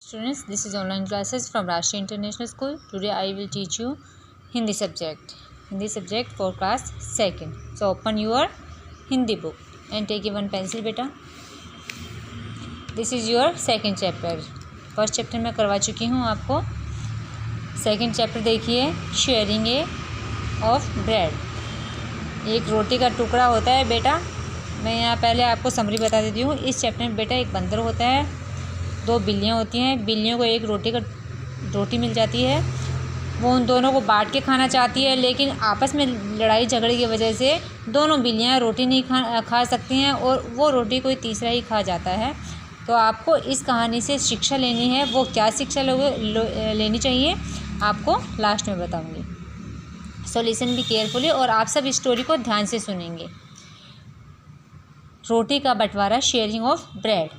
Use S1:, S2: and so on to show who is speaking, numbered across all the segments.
S1: Students, this is online classes from Rashtriya International School. Today I will teach you Hindi subject for class 2nd. So open your Hindi book and take one pencil beta. This is your second chapter. First chapter मैं करवा चुकी हूँ आपको. Second chapter देखिए, sharing A of bread. एक रोटी का टुकड़ा होता है बेटा. मैं यहाँ पहले आपको समरी बता देती हूँ. इस चैप्टर में बेटा एक बंदर होता है, दो बिल्लियाँ होती हैं. बिल्लियों को एक रोटी मिल जाती है. वो उन दोनों को बांट के खाना चाहती है, लेकिन आपस में लड़ाई झगड़े की वजह से दोनों बिल्लियाँ रोटी नहीं खा सकती हैं और वो रोटी कोई तीसरा ही खा जाता है. तो आपको इस कहानी से शिक्षा लेनी है. वो क्या शिक्षा लेनी चाहिए आपको लास्ट में बताऊंगी. So listen be carefully. और आप सब स्टोरी को ध्यान से सुनेंगे. रोटी का बंटवारा, शेयरिंग ऑफ ब्रेड.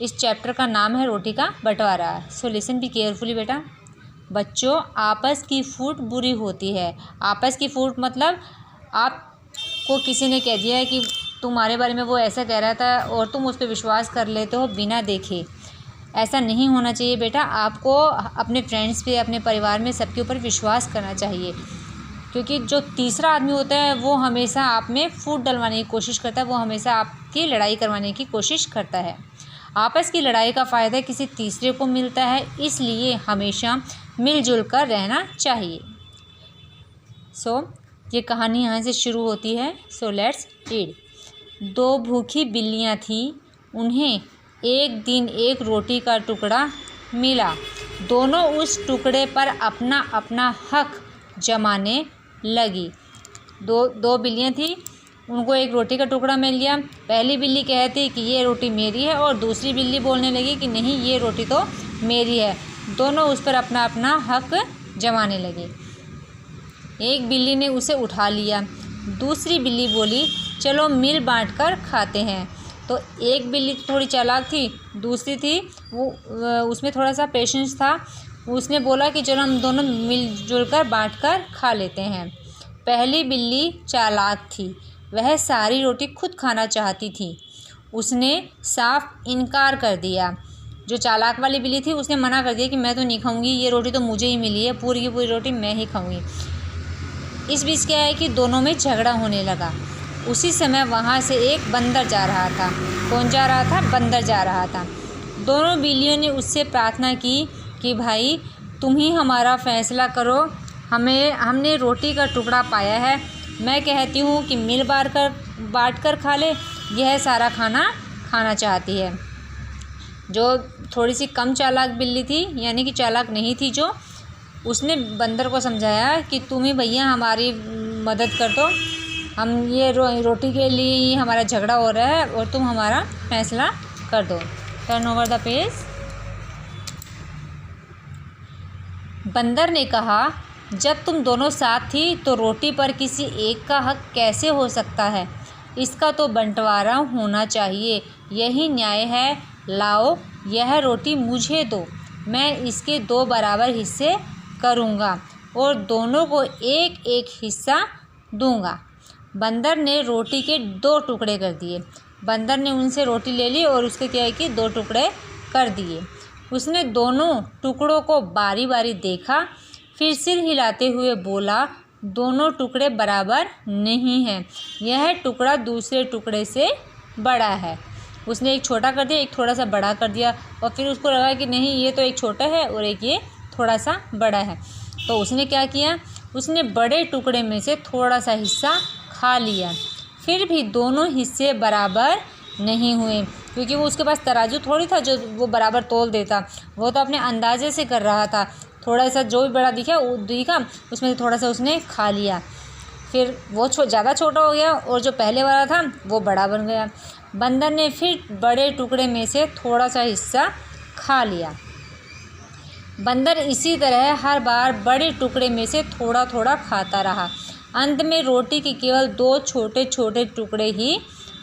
S1: इस चैप्टर का नाम है रोटी का बंटवारा. सो लिसन बी केयरफुली बेटा. बच्चों, आपस की फूट बुरी होती है. आपस की फूट मतलब आपको किसी ने कह दिया है कि तुम्हारे बारे में वो ऐसा कह रहा था और तुम उस पर विश्वास कर लेते हो बिना देखे. ऐसा नहीं होना चाहिए बेटा. आपको अपने फ्रेंड्स पे, अपने परिवार में सबके ऊपर विश्वास करना चाहिए, क्योंकि जो तीसरा आदमी होता है वो हमेशा आप में फूट डलवाने की कोशिश करता है. वो हमेशा आपकी लड़ाई करवाने की कोशिश करता है. आपस की लड़ाई का फ़ायदा किसी तीसरे को मिलता है, इसलिए हमेशा मिलजुल कर रहना चाहिए. सो ये कहानी यहाँ से शुरू होती है. So let's read. दो भूखी बिल्लियाँ थीं. उन्हें एक दिन एक रोटी का टुकड़ा मिला. दोनों उस टुकड़े पर अपना अपना हक जमाने लगी. दो बिल्लियाँ थीं, उनको एक रोटी का टुकड़ा मिल गया. पहली बिल्ली कहती कि ये रोटी मेरी है और दूसरी बिल्ली बोलने लगी कि नहीं, ये रोटी तो मेरी है. दोनों उस पर अपना अपना हक जमाने लगे. एक बिल्ली ने उसे उठा लिया. दूसरी बिल्ली बोली, चलो मिल बांट कर खाते हैं. तो एक बिल्ली थोड़ी चालाक थी, दूसरी थी वो उसमें थोड़ा सा पेशेंस था. उसने बोला कि चलो हम दोनों मिलजुल कर बांट कर खा लेते हैं. पहली बिल्ली चालाक थी. वह सारी रोटी खुद खाना चाहती थी. उसने साफ इनकार कर दिया. जो चालाक वाली बिल्ली थी उसने मना कर दिया कि मैं तो नहीं खाऊंगी, ये रोटी तो मुझे ही मिली है, पूरी की पूरी रोटी मैं ही खाऊंगी. इस बीच क्या है कि दोनों में झगड़ा होने लगा. उसी समय वहाँ से एक बंदर जा रहा था. कौन जा रहा था? बंदर जा रहा था. दोनों बिल्लियों ने उससे प्रार्थना की कि भाई तुम ही हमारा फैसला करो. हमने रोटी का टुकड़ा पाया है. मैं कहती हूँ कि मिल बांट कर खा ले. यह सारा खाना चाहती है. जो थोड़ी सी कम चालाक बिल्ली थी, यानी कि चालाक नहीं थी जो, उसने बंदर को समझाया कि तुम ही भैया हमारी मदद कर दो. हम ये रोटी के लिए ही हमारा झगड़ा हो रहा है और तुम हमारा फैसला कर दो. Turn over the page. बंदर ने कहा, जब तुम दोनों साथ थी तो रोटी पर किसी एक का हक कैसे हो सकता है? इसका तो बंटवारा होना चाहिए. यही न्याय है. लाओ यह रोटी मुझे दो. मैं इसके 2 बराबर हिस्से करूँगा और दोनों को एक एक हिस्सा दूँगा. बंदर ने रोटी के 2 टुकड़े कर दिए. बंदर ने उनसे रोटी ले ली और उसके क्या है कि 2 टुकड़े कर दिए. उसने दोनों टुकड़ों को बारी बारी देखा, फिर सिर हिलाते हुए बोला, दोनों टुकड़े बराबर नहीं हैं. यह टुकड़ा दूसरे टुकड़े से बड़ा है. उसने एक छोटा कर दिया, एक थोड़ा सा बड़ा कर दिया, और फिर उसको लगा कि नहीं, ये तो एक छोटा है और एक ये थोड़ा सा बड़ा है. तो उसने क्या किया, उसने बड़े टुकड़े में से थोड़ा सा हिस्सा खा लिया. फिर भी दोनों हिस्से बराबर नहीं हुए, क्योंकि वो उसके पास तराजू थोड़ी था जो वो बराबर तोल देता. वो तो अपने अंदाजे से कर रहा था. थोड़ा सा जो भी बड़ा दिखा उसमें से थोड़ा सा उसने खा लिया. फिर वो ज़्यादा छोटा हो गया और जो पहले वाला था वो बड़ा बन गया. बंदर ने फिर बड़े टुकड़े में से थोड़ा सा हिस्सा खा लिया. बंदर इसी तरह हर बार बड़े टुकड़े में से थोड़ा थोड़ा खाता रहा. अंत में रोटी के केवल 2 छोटे छोटे टुकड़े ही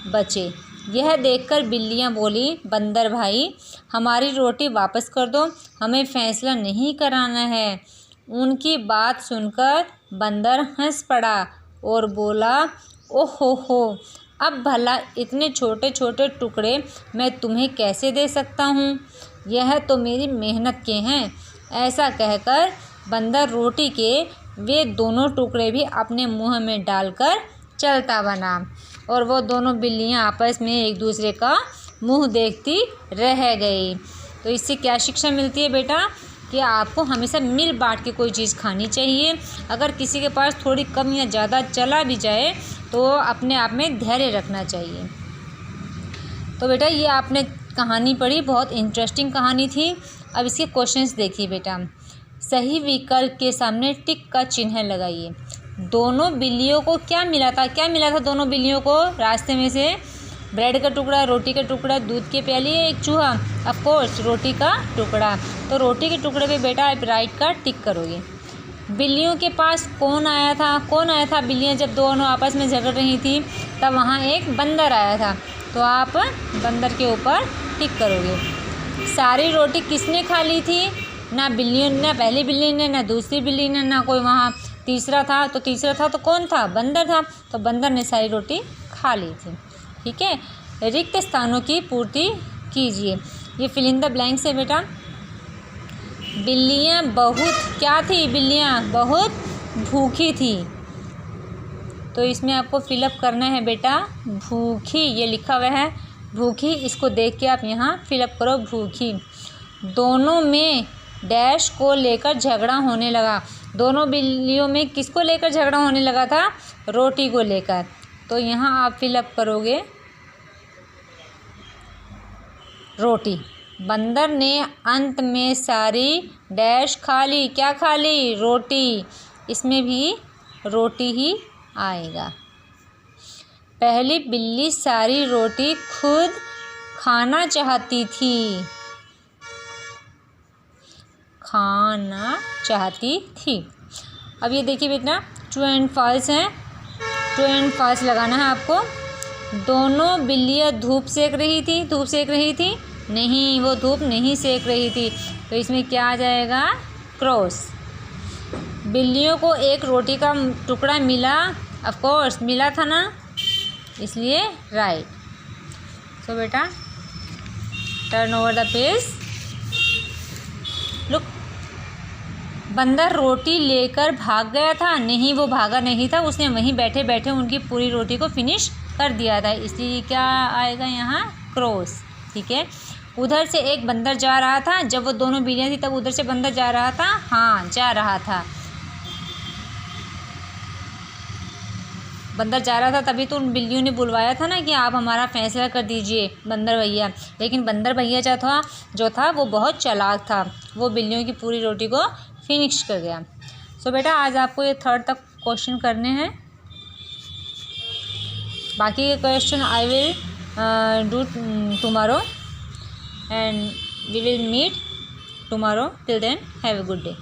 S1: बचे. यह देखकर बिल्लियाँ बोली, बंदर भाई हमारी रोटी वापस कर दो, हमें फैसला नहीं कराना है. उनकी बात सुनकर बंदर हंस पड़ा और बोला, ओहो हो, अब भला इतने छोटे छोटे टुकड़े मैं तुम्हें कैसे दे सकता हूँ? यह तो मेरी मेहनत के हैं। ऐसा कहकर बंदर रोटी के वे दोनों टुकड़े भी अपने मुंह में डालकर चलता बना और वो दोनों बिल्लियां आपस में एक दूसरे का मुंह देखती रह गई। तो इससे क्या शिक्षा मिलती है बेटा कि आपको हमेशा मिल बांट के कोई चीज़ खानी चाहिए। अगर किसी के पास थोड़ी कम या ज़्यादा चला भी जाए तो अपने आप में धैर्य रखना चाहिए। तो बेटा ये आपने कहानी पढ़ी, बहुत इंटरेस्टिंग कहानी थी। अब इसके क्वेश्चंस देखिए बेटा। सही विकल्प के सामने टिक का चिन्ह लगाइए। दोनों बिल्लियों को क्या मिला था? क्या मिला था दोनों बिल्लियों को रास्ते में से? ब्रेड का टुकड़ा, रोटी का टुकड़ा, दूध की प्याली, एक चूहा। ऑफ कोर्स रोटी का टुकड़ा। तो रोटी के टुकड़े पे बेटा आप राइट का टिक करोगे। बिल्लियों के पास कौन आया था? कौन आया था? बिल्लियाँ जब दोनों आपस में झगड़ रही थी तब वहाँ एक बंदर आया था, तो आप बंदर के ऊपर टिक करोगे। सारी रोटी किसने खा ली थी? ना बिल्लियों, ना पहली बिल्ली ने, ना दूसरी बिल्ली ने, ना कोई वहाँ तीसरा था। तो तीसरा था तो कौन था? बंदर था। तो बंदर ने सारी रोटी खा ली थी। ठीक है। रिक्त स्थानों की पूर्ति कीजिए। ये फिल इन द ब्लैंक्स है बेटा। बिल्लियाँ बहुत क्या थी? बिल्लियाँ बहुत भूखी थी। तो इसमें आपको फिलअप करना है बेटा भूखी। ये लिखा हुआ है भूखी, इसको देख के आप यहाँ फिलअप करो भूखी। दोनों में डैश को लेकर झगड़ा होने लगा। दोनों बिल्लियों में किसको लेकर झगड़ा होने लगा था? रोटी को लेकर। तो यहाँ आप फिलअप करोगे रोटी। बंदर ने अंत में सारी डैश खा ली। क्या खा ली? रोटी। इसमें भी रोटी ही आएगा। पहली बिल्ली सारी रोटी खुद खाना चाहती थी। खाना चाहती थी। अब ये देखिए बेटा ट्रू एंड फॉल्स है। ट्रू एंड फॉल्स लगाना है आपको। दोनों बिल्लियाँ धूप सेक रही थी। धूप सेक रही थी? नहीं, वो धूप नहीं सेक रही थी। तो इसमें क्या आ जाएगा? क्रॉस। बिल्लियों को एक रोटी का टुकड़ा मिला। ऑफ कोर्स मिला था ना, इसलिए राइट। सो बेटा turn over the page. Look, बंदर रोटी लेकर भाग गया था? नहीं, वो भागा नहीं था, उसने वहीं बैठे बैठे उनकी पूरी रोटी को फिनिश कर दिया था, इसलिए क्या आएगा यहाँ? क्रॉस। ठीक है। उधर से एक बंदर जा रहा था। जब वो दोनों बिल्लियाँ थी तब उधर से बंदर जा रहा था? हाँ, जा रहा था। बंदर जा रहा था तभी तो उन बिल्लियों ने बुलवाया था ना कि आप हमारा फैसला कर दीजिए बंदर भैया। लेकिन बंदर भैया जो था वो बहुत चालाक था। वो बिल्लियों की पूरी रोटी को फिनिश कर गया। सो बेटा आज आपको ये 3rd तक क्वेश्चन करने हैं। बाकी के question I will do tomorrow and we will meet tomorrow. Till then have a good day.